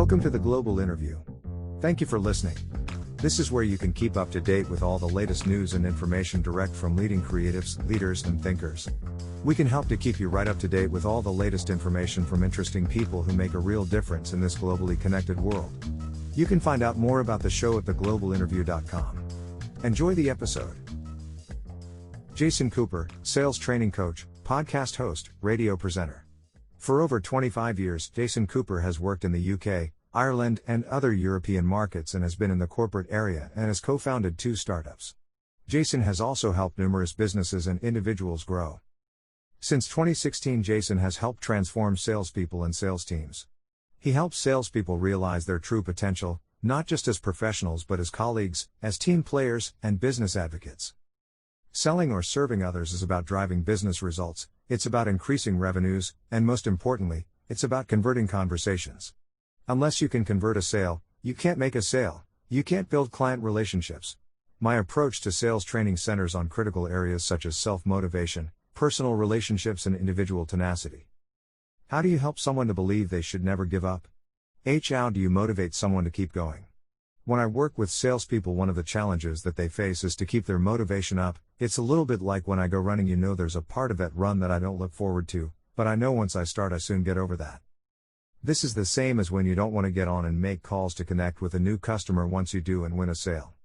Welcome to the Global Interview. Thank you for listening. This is where you can keep up to date with all the latest news and information direct from leading creatives, leaders, and thinkers. We can help to keep you right up to date with all the latest information from interesting people who make a real difference in this globally connected world. You can find out more about the show at theglobalinterview.com. Enjoy the episode. Jason Cooper, sales training coach, podcast host, radio presenter. For over 25 years, Jason Cooper has worked in the UK, Ireland, and other European markets and has been in the corporate area and has co-founded 2 startups. Jason has also helped numerous businesses and individuals grow. Since 2016, Jason has helped transform salespeople and sales teams. He helps salespeople realize their true potential, not just as professionals but as colleagues, as team players, and business advocates. Selling or serving others is about driving business results, it's about increasing revenues, and most importantly, it's about converting conversations. Unless you can convert a sale, you can't make a sale, you can't build client relationships. My approach to sales training centers on critical areas such as self-motivation, personal relationships, and individual tenacity. How do you help someone to believe they should never give up? How do you motivate someone to keep going? When I work with salespeople, one of the challenges that they face is to keep their motivation up. It's a little bit like when I go running, there's a part of that run that I don't look forward to, but I know once I start I soon get over that. This is the same as when you don't want to get on and make calls to connect with a new customer once you do and win a sale.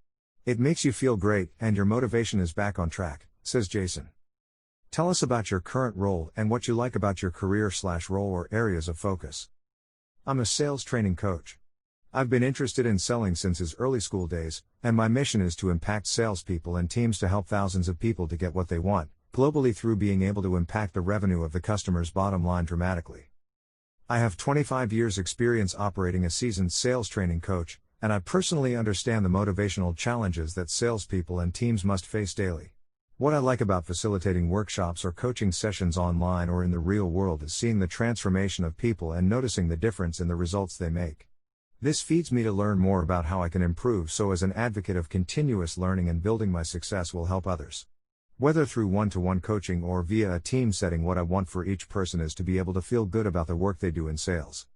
It makes you feel great and your motivation is back on track, says Jason. Tell us about your current role and what you like about your career/role or areas of focus. I'm a sales training coach. I've been interested in selling since his early school days, and my mission is to impact salespeople and teams to help thousands of people to get what they want, globally, through being able to impact the revenue of the customer's bottom line dramatically. I have 25 years experience operating a seasoned sales training coach, and I personally understand the motivational challenges that salespeople and teams must face daily. What I like about facilitating workshops or coaching sessions online or in the real world is seeing the transformation of people and noticing the difference in the results they make. This feeds me to learn more about how I can improve, so as an advocate of continuous learning and building my success will help others. Whether through one-to-one coaching or via a team setting, what I want for each person is to be able to feel good about the work they do in sales.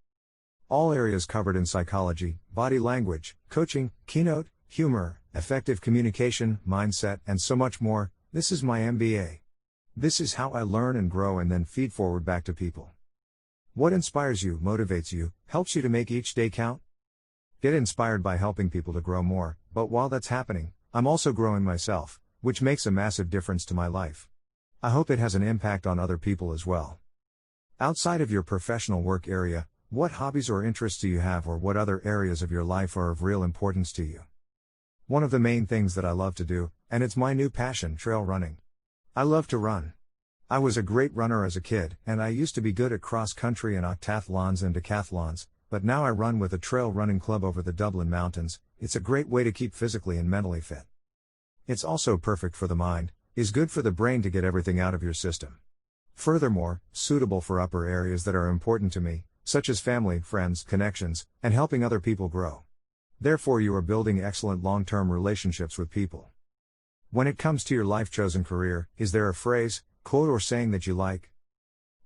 All areas covered in psychology, body language, coaching, keynote, humor, effective communication, mindset, and so much more. This is my MBA. This is how I learn and grow and then feed forward back to people. What inspires you, motivates you, helps you to make each day count? Get inspired by helping people to grow more, but while that's happening, I'm also growing myself, which makes a massive difference to my life. I hope it has an impact on other people as well. Outside of your professional work area, what hobbies or interests do you have, or what other areas of your life are of real importance to you? One of the main things that I love to do, and it's my new passion, trail running. I love to run. I was a great runner as a kid, and I used to be good at cross-country and octathlons and decathlons, but now I run with a trail running club over the Dublin Mountains. It's a great way to keep physically and mentally fit. It's also perfect for the mind, is good for the brain to get everything out of your system. Furthermore, suitable for upper areas that are important to me, such as family, friends, connections, and helping other people grow. Therefore, you are building excellent long-term relationships with people. When it comes to your life-chosen career, is there a phrase, quote, or saying that you like?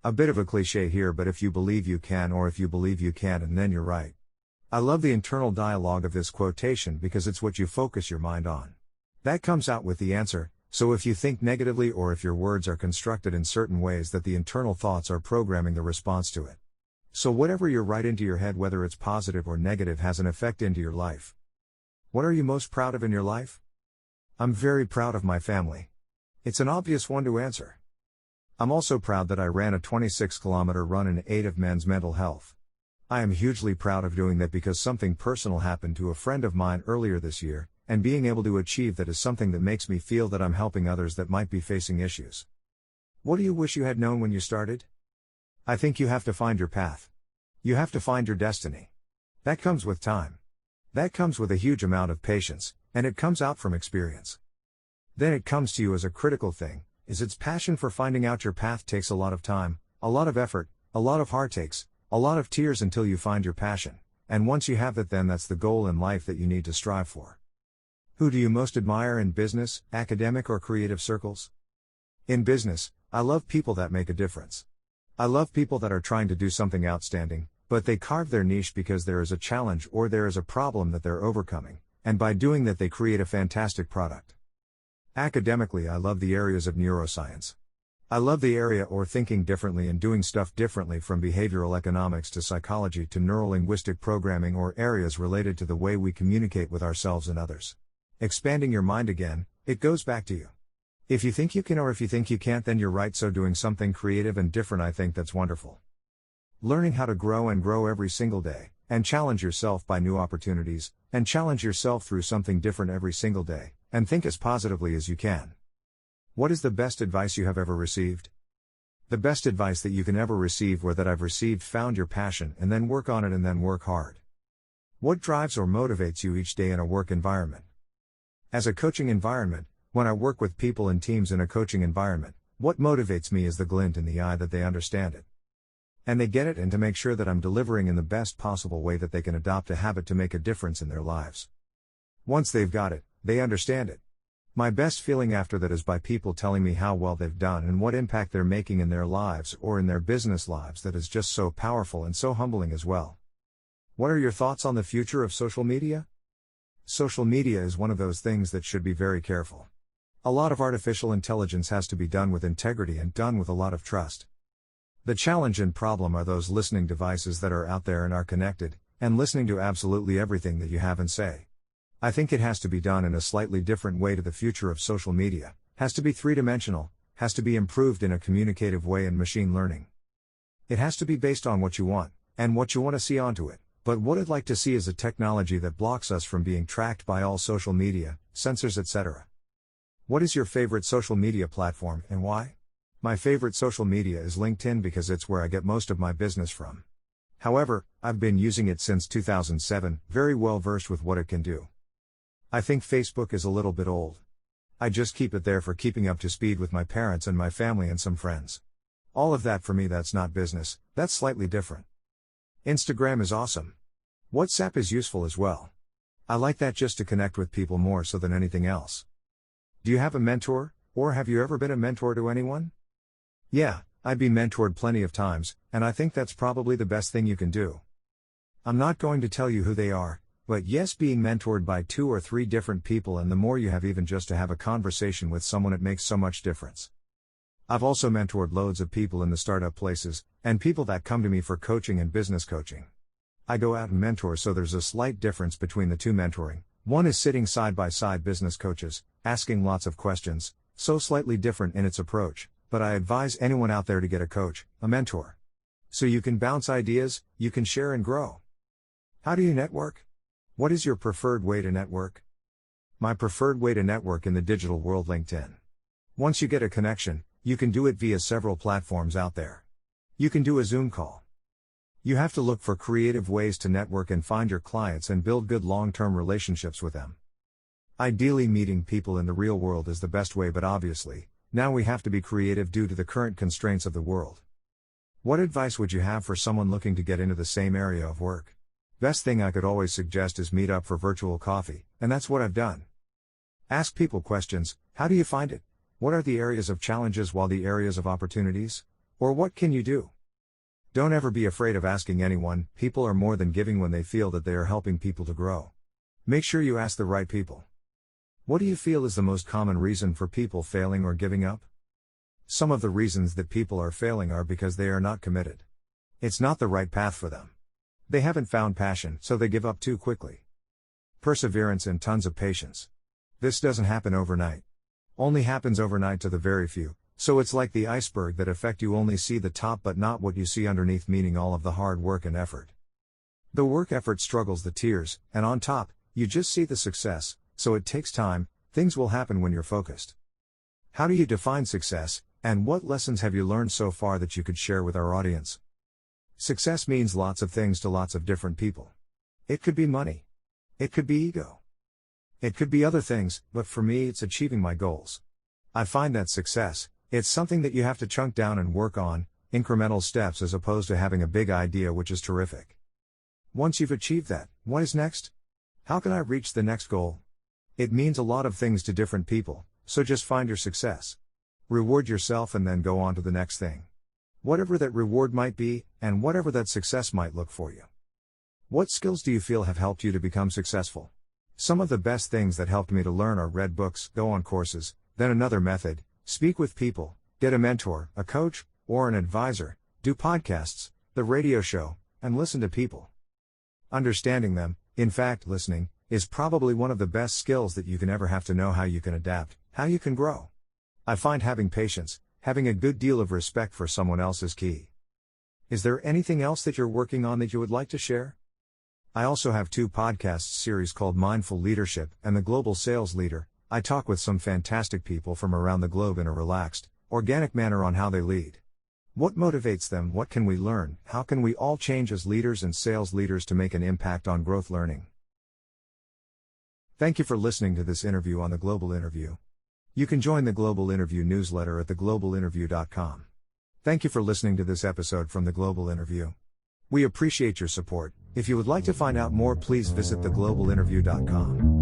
A bit of a cliche here, but if you believe you can, or if you believe you can't, and then you're right. I love the internal dialogue of this quotation because it's what you focus your mind on. That comes out with the answer, so if you think negatively or if your words are constructed in certain ways, that the internal thoughts are programming the response to it. So whatever you write into your head, whether it's positive or negative, has an effect into your life. What are you most proud of in your life? I'm very proud of my family. It's an obvious one to answer. I'm also proud that I ran a 26-kilometer run in aid of men's mental health. I am hugely proud of doing that because something personal happened to a friend of mine earlier this year, and being able to achieve that is something that makes me feel that I'm helping others that might be facing issues. What do you wish you had known when you started? I think you have to find your path. You have to find your destiny. That comes with time. That comes with a huge amount of patience, and it comes out from experience. Then it comes to you as a critical thing, is its passion for finding out your path. Takes a lot of time, a lot of effort, a lot of heartaches, a lot of tears until you find your passion, and once you have that, then that's the goal in life that you need to strive for. Who do you most admire in business, academic, or creative circles? In business, I love people that make a difference. I love people that are trying to do something outstanding, But they carve their niche because there is a challenge or there is a problem that they're overcoming, and by doing that they create a fantastic product. Academically, I love the areas of neuroscience. I love the area or thinking differently and doing stuff differently, from behavioral economics to psychology to neurolinguistic programming, or areas related to the way we communicate with ourselves and others. Expanding your mind again, it goes back to you. If you think you can or if you think you can't, then you're right, so doing something creative and different, I think that's wonderful. Learning how to grow and grow every single day, and challenge yourself by new opportunities, and challenge yourself through something different every single day, and think as positively as you can. What is the best advice you have ever received? The best advice that you can ever receive, or that I've received: found your passion and then work on it and then work hard. What drives or motivates you each day in a work environment? As a coaching environment, when I work with people and teams in a coaching environment, what motivates me is the glint in the eye that they understand it. And they get it, and to make sure that I'm delivering in the best possible way that they can adopt a habit to make a difference in their lives. Once they've got it, they understand it. My best feeling after that is by people telling me how well they've done and what impact they're making in their lives or in their business lives. That is just so powerful and so humbling as well. What are your thoughts on the future of social media? Social media is one of those things that should be very careful. A lot of artificial intelligence has to be done with integrity and done with a lot of trust. The challenge and problem are those listening devices that are out there and are connected, and listening to absolutely everything that you have and say. I think it has to be done in a slightly different way. To the future of social media has to be three-dimensional, has to be improved in a communicative way and machine learning. It has to be based on what you want, and what you want to see onto it, but what I'd like to see is a technology that blocks us from being tracked by all social media, censors, etc. What is your favorite social media platform, and why? My favorite social media is LinkedIn because it's where I get most of my business from. However, I've been using it since 2007, very well versed with what it can do. I think Facebook is a little bit old. I just keep it there for keeping up to speed with my parents and my family and some friends. All of that, for me, that's not business, that's slightly different. Instagram is awesome. WhatsApp is useful as well. I like that just to connect with people more so than anything else. Do you have a mentor, or have you ever been a mentor to anyone? Yeah, I've been mentored plenty of times, and I think that's probably the best thing you can do. I'm not going to tell you who they are, but yes, being mentored by 2 or 3 different people, and the more you have, even just to have a conversation with someone, it makes so much difference. I've also mentored loads of people in the startup places, and people that come to me for coaching and business coaching. I go out and mentor, so there's a slight difference between the two mentoring. One is sitting side by side business coaches, asking lots of questions, so slightly different in its approach, but I advise anyone out there to get a coach, a mentor. So you can bounce ideas, you can share and grow. How do you network? What is your preferred way to network? My preferred way to network in the digital world: LinkedIn. Once you get a connection, you can do it via several platforms out there. You can do a Zoom call. You have to look for creative ways to network and find your clients and build good long-term relationships with them. Ideally, meeting people in the real world is the best way, but obviously, now we have to be creative due to the current constraints of the world. What advice would you have for someone looking to get into the same area of work? Best thing I could always suggest is meet up for virtual coffee, and that's what I've done. Ask people questions: how do you find it? What are the areas of challenges while the areas of opportunities? Or what can you do? Don't ever be afraid of asking anyone. People are more than giving when they feel that they are helping people to grow. Make sure you ask the right people. What do you feel is the most common reason for people failing or giving up? Some of the reasons that people are failing are because they are not committed. It's not the right path for them. They haven't found passion, so they give up too quickly. Perseverance and tons of patience. This doesn't happen overnight. Only happens overnight to the very few, so it's like the iceberg that affect you only see the top but not what you see underneath, meaning all of the hard work and effort. The work effort struggles the tears, and on top, you just see the success, so it takes time. Things will happen when you're focused. How do you define success, and what lessons have you learned so far that you could share with our audience? Success means lots of things to lots of different people. It could be money. It could be ego. It could be other things, but for me it's achieving my goals. I find that success, it's something that you have to chunk down and work on, incremental steps, as opposed to having a big idea, which is terrific. Once you've achieved that, what is next? How can I reach the next goal? It means a lot of things to different people, so just find your success. Reward yourself and then go on to the next thing. Whatever that reward might be, and whatever that success might look for you. What skills do you feel have helped you to become successful? Some of the best things that helped me to learn are read books, go on courses, then another method, speak with people, get a mentor, a coach, or an advisor, do podcasts, the radio show, and listen to people. Understanding them, in fact listening, is probably one of the best skills that you can ever have to know how you can adapt, how you can grow. I find having patience, having a good deal of respect for someone else is key. Is there anything else that you're working on that you would like to share? I also have 2 podcast series called Mindful Leadership and The Global Sales Leader. I talk with some fantastic people from around the globe in a relaxed, organic manner on how they lead. What motivates them? What can we learn? How can we all change as leaders and sales leaders to make an impact on growth learning? Thank you for listening to this interview on The Global Interview. You can join the Global Interview newsletter at theglobalinterview.com. Thank you for listening to this episode from The Global Interview. We appreciate your support. If you would like to find out more, please visit theglobalinterview.com.